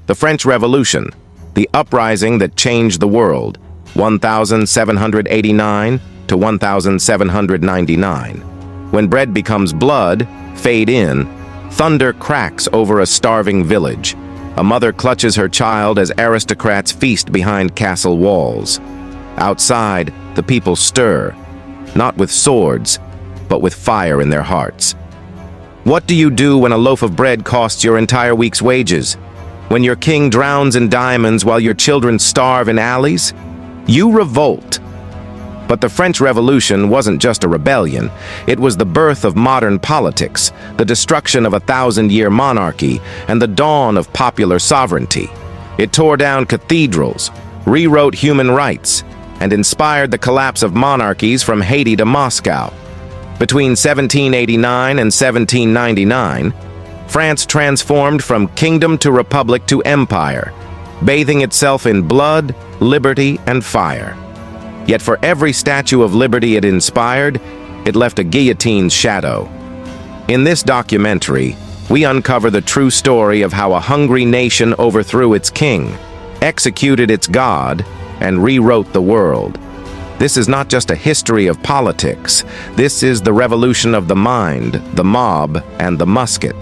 The French Revolution, the uprising that changed the world, 1789 to 1799. When bread becomes blood, fade in, thunder cracks over a starving village. A mother clutches her child as aristocrats feast behind castle walls. Outside, the people stir, not with swords, but with fire in their hearts. What do you do when a loaf of bread costs your entire week's wages? When your king drowns in diamonds while your children starve in alleys? You revolt. But the French Revolution wasn't just a rebellion. It was the birth of modern politics, the destruction of a thousand-year monarchy, and the dawn of popular sovereignty. It tore down cathedrals, rewrote human rights, and inspired the collapse of monarchies from Haiti to Moscow. Between 1789 and 1799, France transformed from kingdom to republic to empire, bathing itself in blood, liberty, and fire. Yet for every statue of liberty it inspired, it left a guillotine's shadow. In this documentary, we uncover the true story of how a hungry nation overthrew its king, executed its god, and rewrote the world. This is not just a history of politics. This is the revolution of the mind, the mob, and the musket.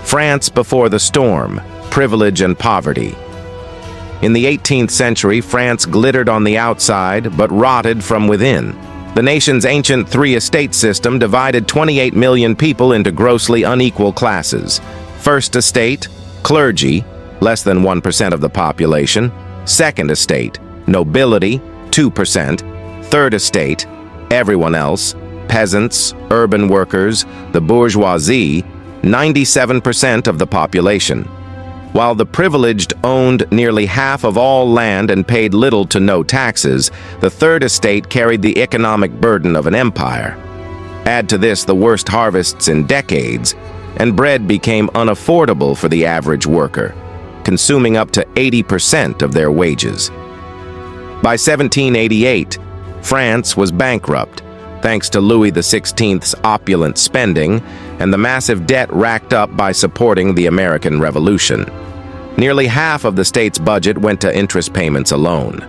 France before the storm, privilege and poverty. In the 18th century, France glittered on the outside, but rotted from within. The nation's ancient three-estate system divided 28 million people into grossly unequal classes. First estate, clergy, less than 1% of the population. Second estate, nobility, 2%. Third estate, everyone else, peasants, urban workers, the bourgeoisie, 97% of the population. While the privileged owned nearly half of all land and paid little to no taxes, the third estate carried the economic burden of an empire. Add to this the worst harvests in decades, and bread became unaffordable for the average worker, consuming up to 80% of their wages. By 1788, France was bankrupt, thanks to Louis XVI's opulent spending and the massive debt racked up by supporting the American Revolution. Nearly half of the state's budget went to interest payments alone.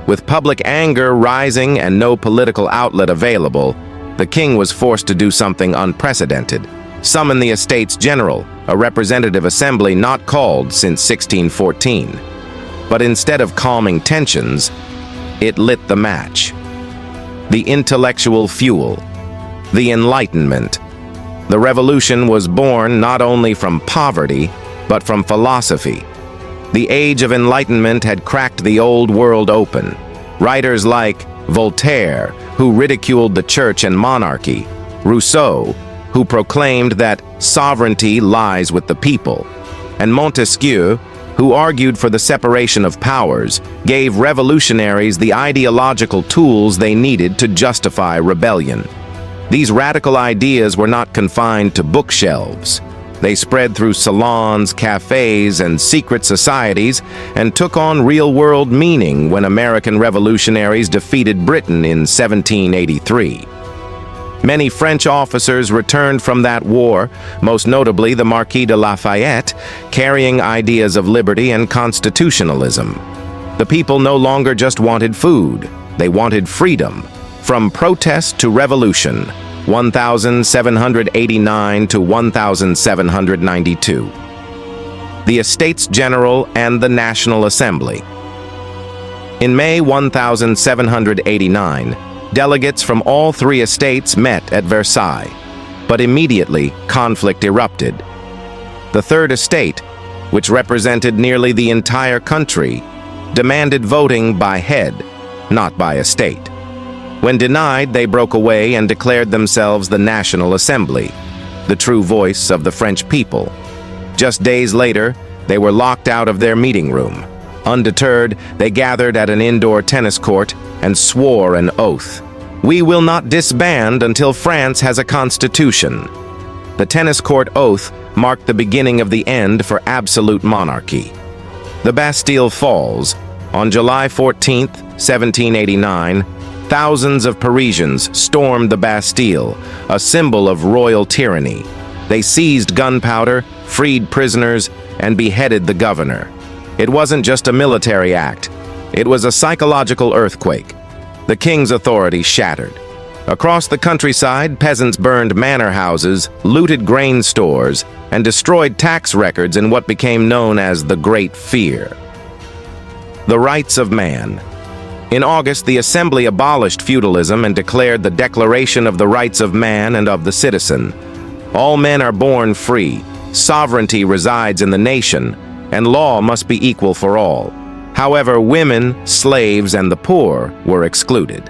With public anger rising and no political outlet available, the king was forced to do something unprecedented: summon the Estates General, a representative assembly not called since 1614. But instead of calming tensions, it lit the match. The intellectual fuel, the Enlightenment. The revolution was born not only from poverty, but from philosophy. The Age of Enlightenment had cracked the old world open. Writers like Voltaire, who ridiculed the church and monarchy, Rousseau, who proclaimed that sovereignty lies with the people, and Montesquieu, who argued for the separation of powers, gave revolutionaries the ideological tools they needed to justify rebellion. These radical ideas were not confined to bookshelves. They spread through salons, cafes, and secret societies and took on real-world meaning when American revolutionaries defeated Britain in 1783. Many French officers returned from that war, most notably the Marquis de Lafayette, carrying ideas of liberty and constitutionalism. The people no longer just wanted food, they wanted freedom. From protest to revolution, 1789 to 1792. The Estates General and the National Assembly. In May 1789, delegates from all three estates met at Versailles, but immediately conflict erupted. The Third Estate, which represented nearly the entire country, demanded voting by head, not by estate. When denied, they broke away and declared themselves the National Assembly, the true voice of the French people. Just days later, they were locked out of their meeting room. Undeterred, they gathered at an indoor tennis court and swore an oath. "We will not disband until France has a constitution." The tennis court oath marked the beginning of the end for absolute monarchy. The Bastille falls. On July 14, 1789, thousands of Parisians stormed the Bastille, a symbol of royal tyranny. They seized gunpowder, freed prisoners, and beheaded the governor. It wasn't just a military act. It was a psychological earthquake. The king's authority shattered. Across the countryside, peasants burned manor houses, looted grain stores, and destroyed tax records in what became known as the Great Fear. The rights of man. In August, the Assembly abolished feudalism and declared the Declaration of the Rights of Man and of the Citizen. All men are born free, sovereignty resides in the nation, and law must be equal for all. However, women, slaves, and the poor were excluded.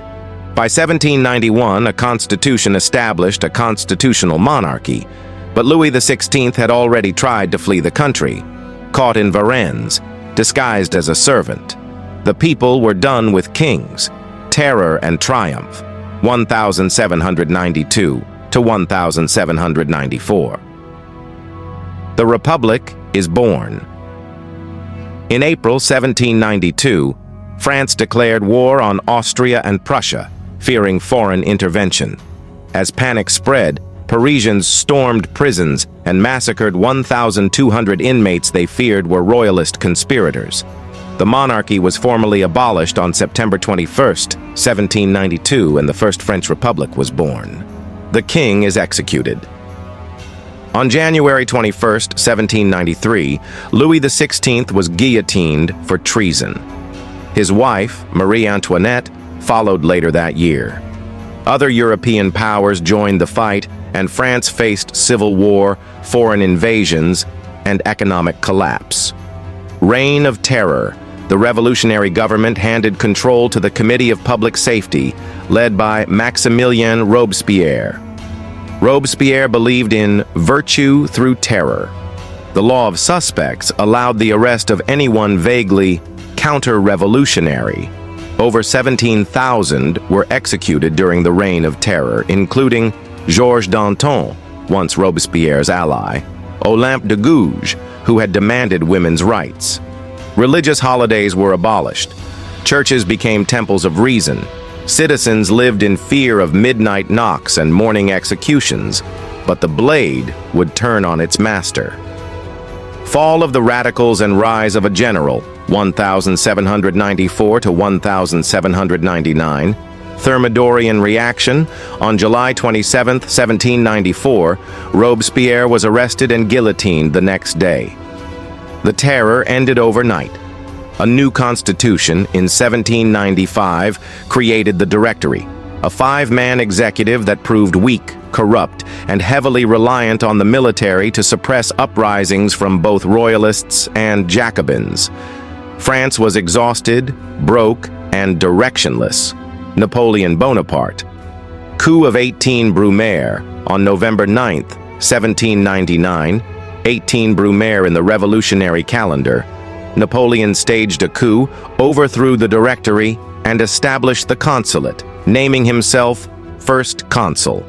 By 1791, a constitution established a constitutional monarchy, but Louis XVI had already tried to flee the country, caught in Varennes, disguised as a servant. The people were done with kings, terror and triumph, 1792 to 1794. The Republic is born. In April 1792, France declared war on Austria and Prussia, fearing foreign intervention. As panic spread, Parisians stormed prisons and massacred 1,200 inmates they feared were royalist conspirators. The monarchy was formally abolished on September 21, 1792, and the First French Republic was born. The king is executed. On January 21, 1793, Louis XVI was guillotined for treason. His wife, Marie Antoinette, followed later that year. Other European powers joined the fight, and France faced civil war, foreign invasions, and economic collapse. Reign of Terror. The revolutionary government handed control to the Committee of Public Safety, led by Maximilien Robespierre. Robespierre believed in virtue through terror. The law of suspects allowed the arrest of anyone vaguely counter-revolutionary. Over 17,000 were executed during the Reign of Terror, including Georges Danton, once Robespierre's ally, Olympe de Gouges, who had demanded women's rights. Religious holidays were abolished. Churches became temples of reason. Citizens lived in fear of midnight knocks and morning executions, but the blade would turn on its master. Fall of the radicals and rise of a general, 1794 to 1799. Thermidorian reaction. On July 27, 1794, Robespierre was arrested and guillotined the next day. The terror ended overnight. A new constitution in 1795 created the Directory, a five-man executive that proved weak, corrupt, and heavily reliant on the military to suppress uprisings from both royalists and Jacobins. France was exhausted, broke, and directionless. Napoleon Bonaparte. Coup of 18 Brumaire on November 9, 1799, 18 Brumaire in the revolutionary calendar. Napoleon staged a coup, overthrew the Directory, and established the consulate, naming himself First Consul.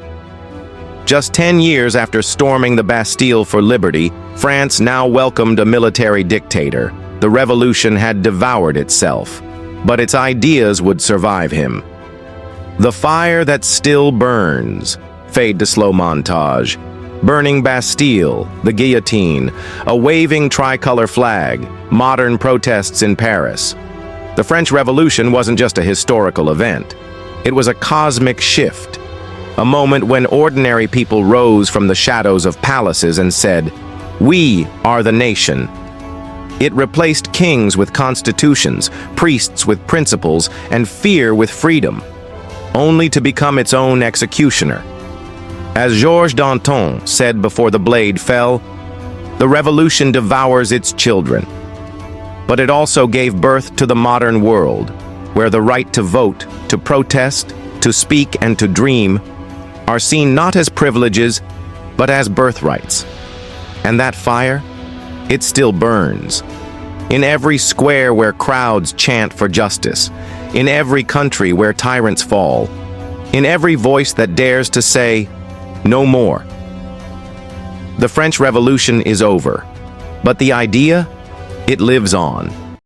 Just 10 years after storming the Bastille for liberty, France now welcomed a military dictator. The revolution had devoured itself, but its ideas would survive him. The fire that still burns. Fade to slow montage. Burning Bastille, the guillotine, a waving tricolor flag, modern protests in Paris. The French Revolution wasn't just a historical event. It was a cosmic shift, a moment when ordinary people rose from the shadows of palaces and said, "We are the nation." It replaced kings with constitutions, priests with principles, and fear with freedom, only to become its own executioner. As Georges Danton said before the blade fell, the revolution devours its children. But it also gave birth to the modern world, where the right to vote, to protest, to speak, and to dream are seen not as privileges, but as birthrights. And that fire, it still burns. In every square where crowds chant for justice, in every country where tyrants fall, in every voice that dares to say, "No more." The French Revolution is over, but the idea, it lives on.